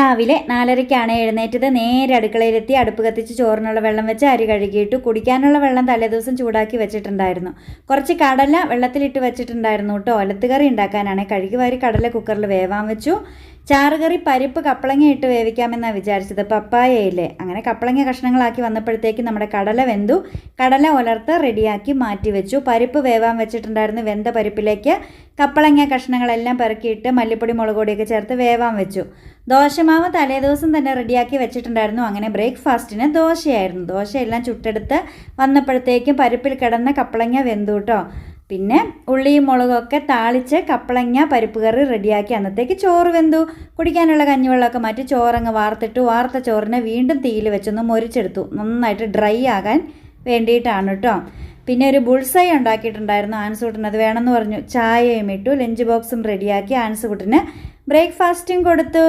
രാവിലെ 4:30 എഴുന്നേറ്റത്. നേരെ അടുക്കളയിലെത്തി അടുപ്പ് കത്തിച്ച് ചോറിനുള്ള വെള്ളം വെച്ച് അരി കഴുകിയിട്ടു. കുടിക്കാനുള്ള വെള്ളം തലേദിവസം ചൂടാക്കി വെച്ചിട്ടുണ്ടായിരുന്നു. കുറച്ച് കടല വെള്ളത്തിലിട്ട് വെച്ചിട്ടുണ്ടായിരുന്നു കേട്ടോ. ഒലത്തുകറി ഉണ്ടാക്കാനാണ്. കഴുകി വാരി കടല കുക്കറിൽ വേവാൻ വെച്ചു. ചാറുകറി പരിപ്പ് കപ്പളങ്ങ ഇട്ട് വേവിക്കാമെന്നാണ് വിചാരിച്ചത്. പപ്പായയില്ലേ, അങ്ങനെ കപ്പളങ്ങ കഷ്ണങ്ങളാക്കി വന്നപ്പോഴത്തേക്ക് നമ്മുടെ കടല വെന്തു. കടല ഉലർത്ത് റെഡിയാക്കി മാറ്റി വെച്ചു. പരിപ്പ് വേവാൻ വെച്ചിട്ടുണ്ടായിരുന്നു. വെന്ത പരിപ്പിലേക്ക് കപ്പളങ്ങ കഷ്ണങ്ങളെല്ലാം പെറുക്കിയിട്ട് മല്ലിപ്പൊടി മുളക് പൊടിയൊക്കെ ചേർത്ത് വേവാൻ വെച്ചു. ദോശമാവ് തലേദിവസം തന്നെ റെഡിയാക്കി വെച്ചിട്ടുണ്ടായിരുന്നു. അങ്ങനെ ബ്രേക്ക്ഫാസ്റ്റിന് ദോശയായിരുന്നു. ദോശയെല്ലാം ചുട്ടെടുത്ത് വന്നപ്പോഴത്തേക്കും പരിപ്പിൽ കിടന്ന കപ്പളങ്ങ വെന്തു കേട്ടോ. പിന്നെ ഉള്ളിയും മുളകൊക്കെ താളിച്ച് കപ്പളങ്ങ പരിപ്പ് കറി റെഡിയാക്കി. അന്നത്തേക്ക് ചോറ് വെന്തു. കുടിക്കാനുള്ള കഞ്ഞിവെള്ളമൊക്കെ മാറ്റി ചോറങ്ങ് വാർത്തിട്ടു. വാർത്ത ചോറിനെ വീണ്ടും തീയിൽ വെച്ചൊന്ന് മൊരിച്ചെടുത്തു. നന്നായിട്ട് ഡ്രൈ ആകാൻ വേണ്ടിയിട്ടാണ് കേട്ടോ. പിന്നെ ഒരു ബുൾസൈ ഉണ്ടാക്കിയിട്ടുണ്ടായിരുന്നു ആൻസുകുട്ടന്. അത് വേണമെന്ന് പറഞ്ഞു. ചായയും ഇട്ടു. ലഞ്ച് ബോക്സും റെഡിയാക്കി ആൻസുകുട്ടന് ബ്രേക്ക്ഫാസ്റ്റും കൊടുത്തു.